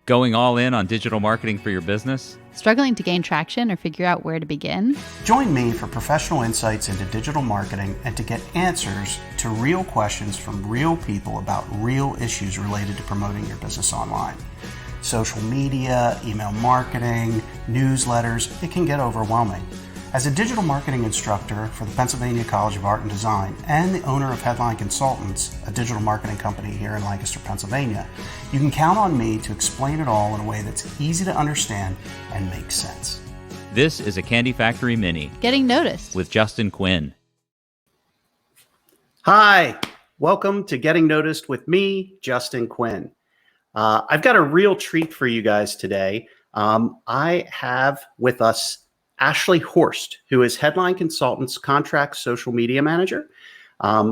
Going all in on digital marketing for your business? Struggling to gain traction or figure out where to begin? Join me for professional insights into digital marketing and to get answers to real questions from real people about real issues related to promoting your business online. Social media, email marketing, newsletters, it can get overwhelming. As a digital marketing instructor for the Pennsylvania College of Art and Design and the owner of Headline Consultants, a digital marketing company here in Lancaster, Pennsylvania, you can count on me to explain it all in a way that's easy to understand and makes sense. This is a Candy Factory Mini. Getting Noticed with Justin Quinn. Hi, welcome to Getting Noticed with me, Justin Quinn. I've got a real treat for you guys today. I have with us Ashley Horst, who is Headline Consultants Contract Social Media Manager.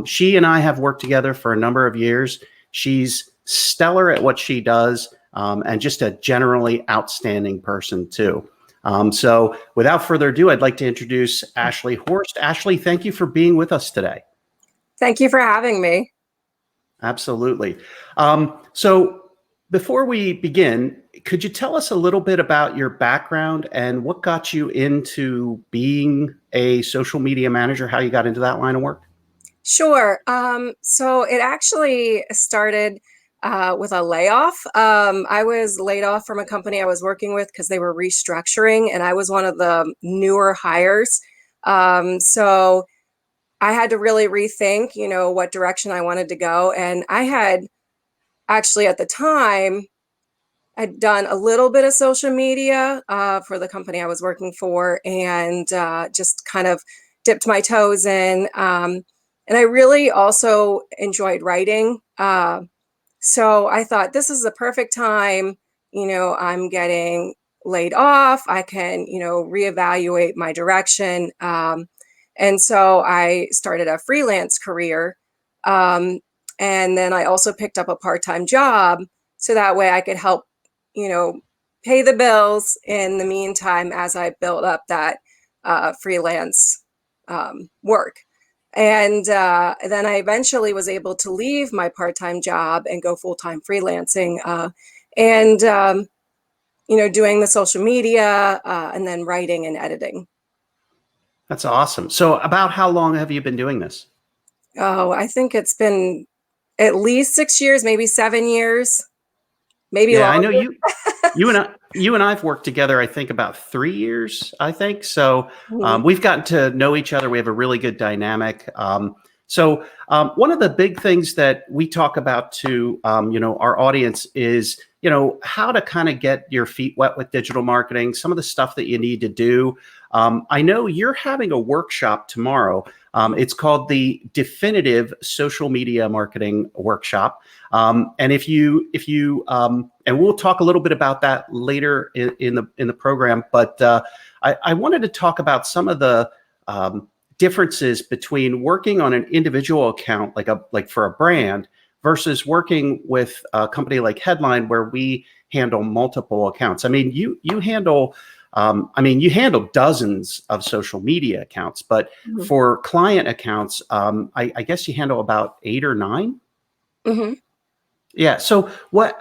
She and I have worked together for a number of years. She's stellar at what she does and just a generally outstanding person too. So without further ado, I'd like to introduce Ashley Horst. Ashley, thank you for being with us today. Thank you for having me. Absolutely. So before we begin, could you tell us a little bit about your background and what got you into being a social media manager, how you got into that line of work? Sure. So it actually started with a layoff. I was laid off from a company I was working with because they were restructuring, and I was one of the newer hires. So I had to really rethink, what direction I wanted to go. And I had actually at the time, I'd done a little bit of social media for the company I was working for, and just kind of dipped my toes in. And I really also enjoyed writing. So I thought this is the perfect time. I'm getting laid off. I can, reevaluate my direction. And so I started a freelance career. And then I also picked up a part-time job so that way I could help pay the bills in the meantime as I built up that freelance work. And then I eventually was able to leave my part-time job and go full-time freelancing and doing the social media and then writing and editing. That's awesome. So about how long have you been doing this? Oh, I think it's been at least 6 years, maybe 7 years. Maybe longer. I know you and I've worked together, I think about 3 years, I think. So we've gotten to know each other. We have a really good dynamic. So one of the big things that we talk about to, our audience is, how to kind of get your feet wet with digital marketing, some of the stuff that you need to do. I know you're having a workshop tomorrow. It's called the Definitive Social Media Marketing Workshop. And if you and we'll talk a little bit about that later in the program. But I wanted to talk about some of the differences between working on an individual account, like for a brand, versus working with a company like Headline, where we handle multiple accounts. I mean, you handle dozens of social media accounts, but for client accounts, I guess you handle about 8 or 9. Mm-hmm. Yeah. So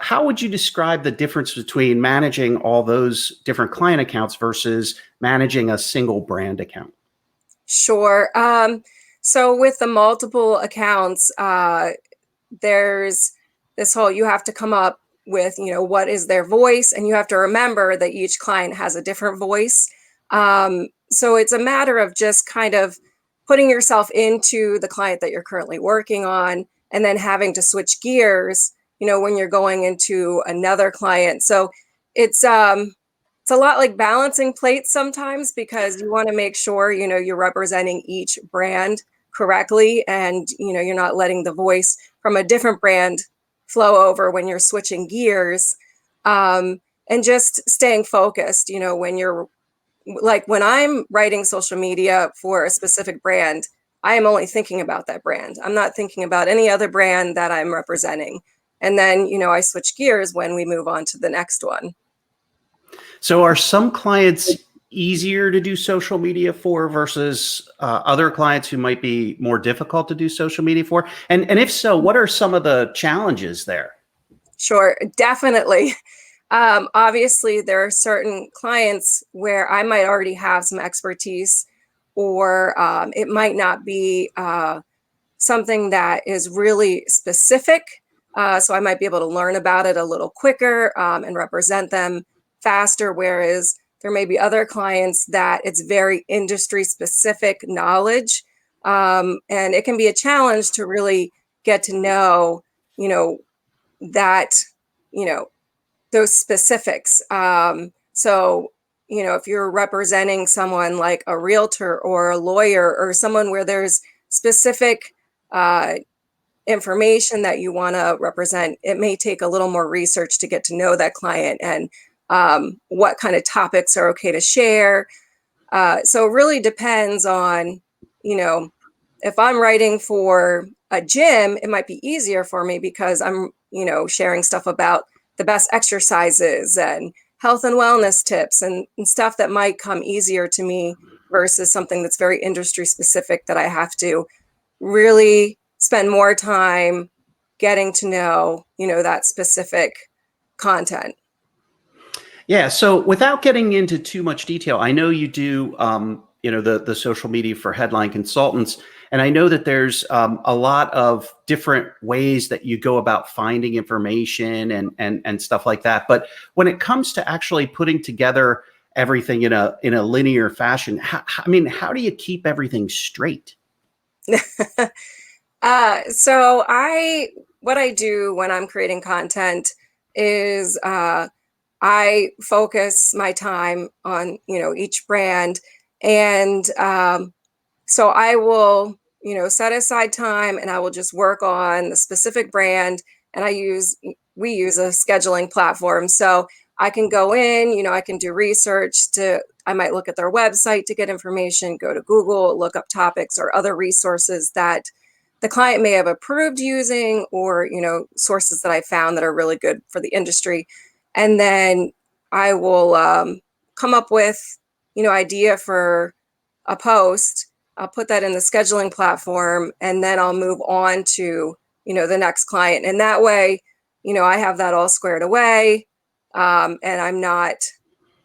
how would you describe the difference between managing all those different client accounts versus managing a single brand account? Sure. So with the multiple accounts, there's this whole, you have to come up with, what is their voice, and you have to remember that each client has a different voice. So it's a matter of just kind of putting yourself into the client that you're currently working on, and then having to switch gears, when you're going into another client. So it's a lot like balancing plates sometimes, because you want to make sure, you're representing each brand correctly, and, you're not letting the voice from a different brand flow over when you're switching gears, and just staying focused, when you're like, when I'm writing social media for a specific brand, I am only thinking about that brand. I'm not thinking about any other brand that I'm representing. And then, I switch gears when we move on to the next one. So are some clients easier to do social media for versus other clients who might be more difficult to do social media for? And if so, what are some of the challenges there? Sure, definitely. Obviously, there are certain clients where I might already have some expertise, or it might not be something that is really specific. So I might be able to learn about it a little quicker and represent them faster. Whereas there may be other clients that it's very industry specific knowledge. And it can be a challenge to really get to know, you know, that, you know, those specifics. So, if you're representing someone like a realtor or a lawyer or someone where there's specific uh, information that you want to represent, it may take a little more research to get to know that client and what kind of topics are okay to share. So it really depends on, if I'm writing for a gym, it might be easier for me because I'm, sharing stuff about the best exercises and health and wellness tips and stuff that might come easier to me versus something that's very industry specific that I have to really spend more time getting to know, that specific content. Yeah. So without getting into too much detail, I know you do, the social media for headline consultants, and I know that there's a lot of different ways that you go about finding information and stuff like that. But when it comes to actually putting together everything in a linear fashion, how do you keep everything straight? So what I do when I'm creating content is I focus my time on, each brand. And so I will, set aside time and I will just work on the specific brand. And we use a scheduling platform. So I can go in, I can do research I might look at their website to get information, go to Google, look up topics or other resources that the client may have approved using, or, sources that I found that are really good for the industry. And then I will come up with, idea for a post. I'll put that in the scheduling platform, and then I'll move on to, the next client. And that way, I have that all squared away, and I'm not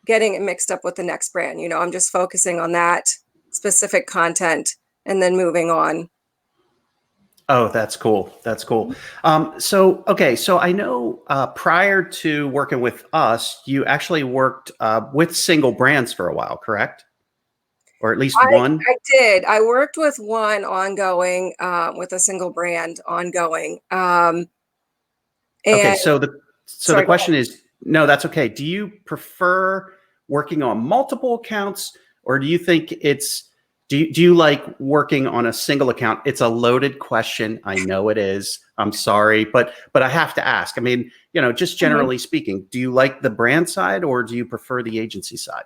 getting it mixed up with the next brand. I'm just focusing on that specific content and then moving on. Oh, that's cool. That's cool. So I know prior to working with us, you actually worked with single brands for a while, correct? Or at least one? I did. I worked with one ongoing, with a single brand ongoing. Okay, And so the sorry, go ahead. question is, no, that's okay. Do you prefer working on multiple accounts, or do you think do you like working on a single account? It's a loaded question. I know it is. I'm sorry, but I have to ask. I mean, just generally speaking, do you like the brand side or do you prefer the agency side?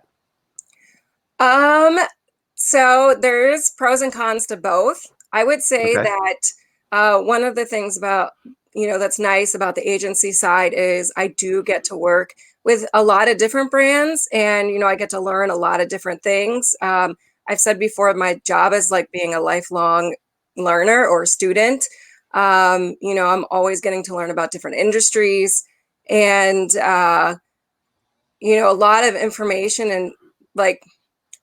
So there's pros and cons to both. I would say Okay. that one of the things about, that's nice about the agency side is I do get to work with a lot of different brands, and, I get to learn a lot of different things. I've said before, my job is like being a lifelong learner or student. I'm always getting to learn about different industries and, a lot of information, and like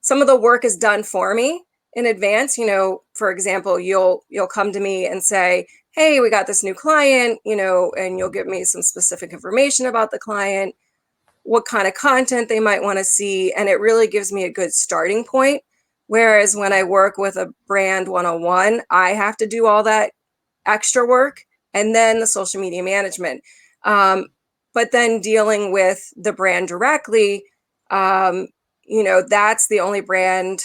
some of the work is done for me in advance. For example, you'll come to me and say, hey, we got this new client, and you'll give me some specific information about the client, what kind of content they might want to see. And it really gives me a good starting point. Whereas when I work with a brand one-on-one, I have to do all that extra work and then the social media management. But then dealing with the brand directly, that's the only brand,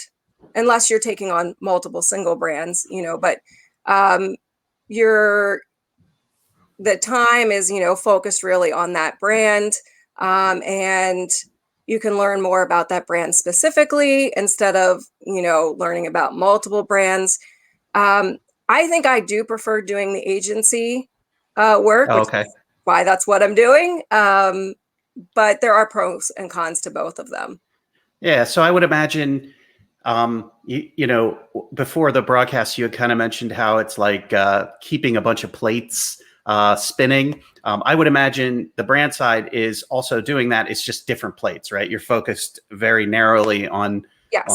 unless you're taking on multiple single brands, but the time is, focused really on that brand. And you can learn more about that brand specifically instead of, learning about multiple brands. I think I do prefer doing the agency work, Oh, which okay. is why that's what I'm doing. But there are pros and cons to both of them. Yeah. So I would imagine, before the broadcast, you had kind of mentioned how it's like keeping a bunch of plates spinning. I would imagine the brand side is also doing that. It's just different plates, right? You're focused very narrowly on Yes.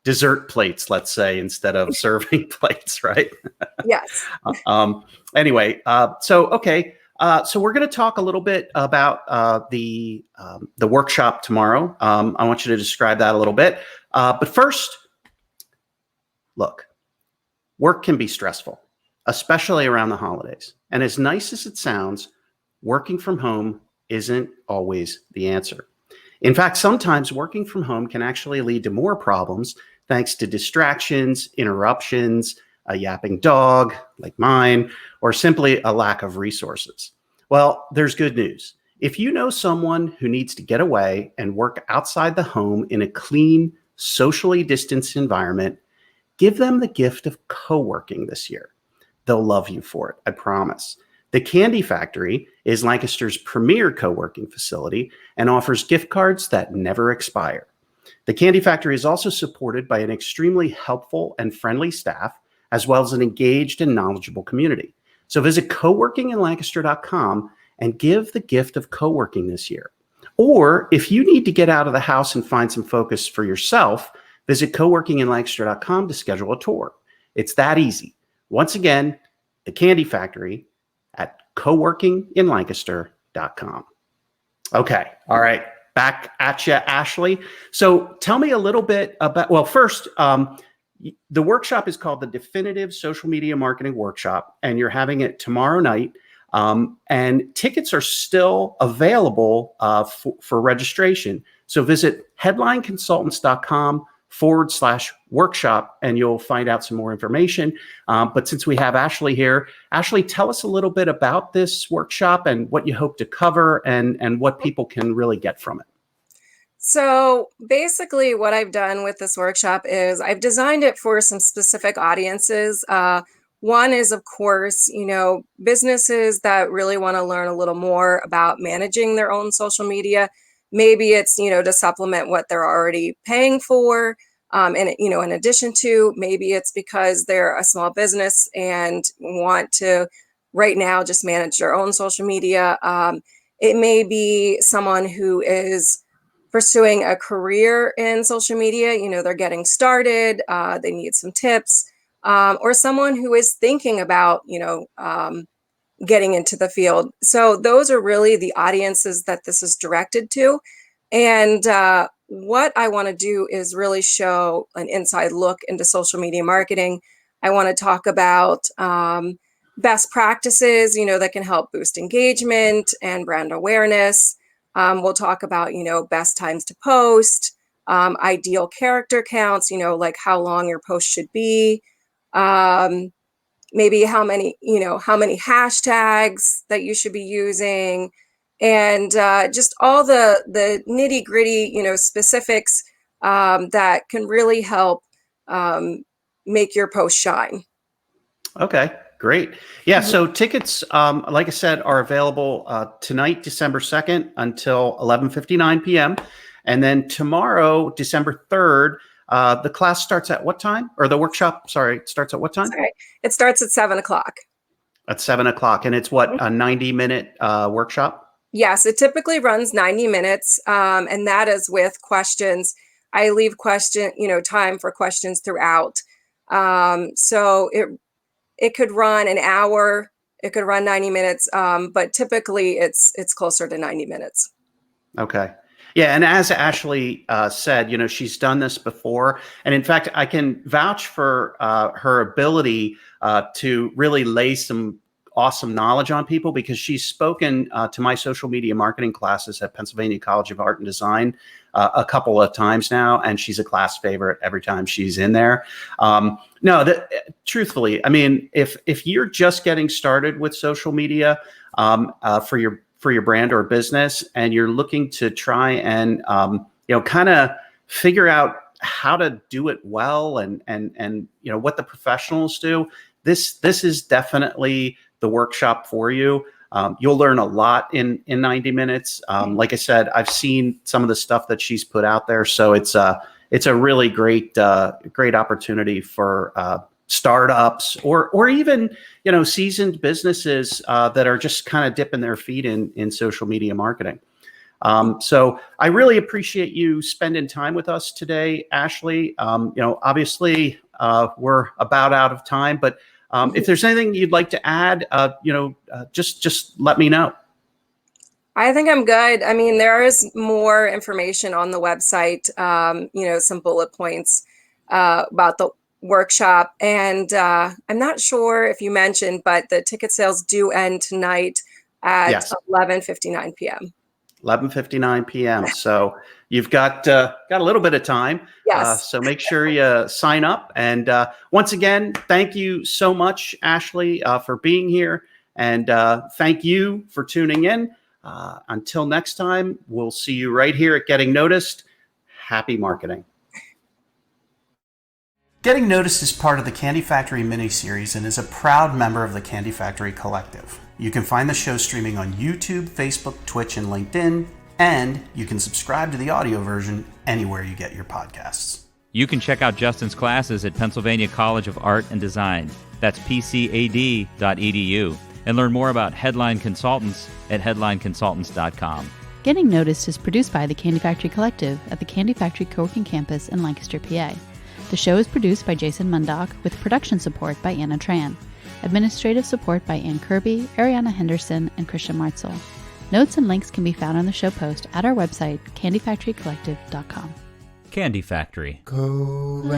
dessert plates, let's say, instead of serving plates, right? Yes. Anyway, okay. So we're going to talk a little bit about the workshop tomorrow. I want you to describe that a little bit. But first, look, work can be stressful, especially around the holidays. And as nice as it sounds, working from home isn't always the answer. In fact, sometimes working from home can actually lead to more problems thanks to distractions, interruptions, a yapping dog like mine, or simply a lack of resources. Well, there's good news. If you know someone who needs to get away and work outside the home in a clean, socially distanced environment, give them the gift of co-working this year. They'll love you for it, I promise. The Candy Factory is Lancaster's premier co-working facility and offers gift cards that never expire. The Candy Factory is also supported by an extremely helpful and friendly staff, as well as an engaged and knowledgeable community. So visit coworkinginlancaster.com and give the gift of co-working this year. Or if you need to get out of the house and find some focus for yourself, visit coworkinginlancaster.com to schedule a tour. It's that easy. Once again, the Candy Factory at coworkinginlancaster.com. Okay. All right. Back at you, Ashley. So tell me a little bit about, well, first, the workshop is called the Definitive Social Media Marketing Workshop, and you're having it tomorrow night. And tickets are still available for registration. So visit headlineconsultants.com/workshop, and you'll find out some more information. But since we have Ashley here, Ashley, tell us a little bit about this workshop and what you hope to cover and what people can really get from it. So basically what I've done with this workshop is I've designed it for some specific audiences. One is, of course, businesses that really want to learn a little more about managing their own social media. Maybe it's, to supplement what they're already paying for. And, in addition to, maybe it's because they're a small business and want to right now just manage their own social media. It may be someone who is pursuing a career in social media. They're getting started, they need some tips, or someone who is thinking about, getting into the field. So those are really the audiences that this is directed to. And what I want to do is really show an inside look into social media marketing. I want to talk about best practices, that can help boost engagement and brand awareness. We'll talk about, best times to post, ideal character counts, like how long your post should be, maybe how many hashtags that you should be using, and just all the nitty gritty, specifics that can really help make your post shine. Okay, great. Yeah, so tickets, like I said, are available tonight, December 2nd, until 11:59 p.m. And then tomorrow, December 3rd, the class starts at what time? Or the workshop, starts at what time? Sorry. It starts at 7:00. At 7:00. And it's what, a 90-minute workshop? Yes, it typically runs 90 minutes, and that is with questions. I leave time for questions throughout. So it could run an hour, it could run 90 minutes, but typically it's closer to 90 minutes. Okay. Yeah, and as Ashley said, she's done this before. And in fact, I can vouch for her ability to really lay some awesome knowledge on people, because she's spoken to my social media marketing classes at Pennsylvania College of Art and Design a couple of times now, and she's a class favorite every time she's in there. Truthfully, I mean, if you're just getting started with social media for your brand or business, and you're looking to try and kind of figure out how to do it well, and what the professionals do, this is definitely the workshop for you. You'll learn a lot in 90 minutes. Like I said, I've seen some of the stuff that she's put out there, so it's a really great opportunity for startups or even, seasoned businesses that are just kind of dipping their feet in social media marketing. So I really appreciate you spending time with us today, Ashley. Obviously we're about out of time, but if there's anything you'd like to add, just let me know. I think I'm good. I mean, there is more information on the website, some bullet points about the workshop. And I'm not sure if you mentioned, but the ticket sales do end tonight at 11:59 p.m. 11:59 p.m. So you've got a little bit of time. Yes. So make sure you sign up. And once again, thank you so much, Ashley, for being here. And thank you for tuning in. Until next time, we'll see you right here at Getting Noticed. Happy marketing. Getting Noticed is part of the Candy Factory mini-series and is a proud member of the Candy Factory Collective. You can find the show streaming on YouTube, Facebook, Twitch, and LinkedIn, and you can subscribe to the audio version anywhere you get your podcasts. You can check out Justin's classes at Pennsylvania College of Art and Design. That's pcad.edu. And learn more about Headline Consultants at headlineconsultants.com. Getting Noticed is produced by the Candy Factory Collective at the Candy Factory Co-working Campus in Lancaster, PA. The show is produced by Jason Mundock with production support by Anna Tran. Administrative support by Ann Kirby, Ariana Henderson, and Christian Martzel. Notes and links can be found on the show post at our website, candyfactorycollective.com. Candy Factory. Collective.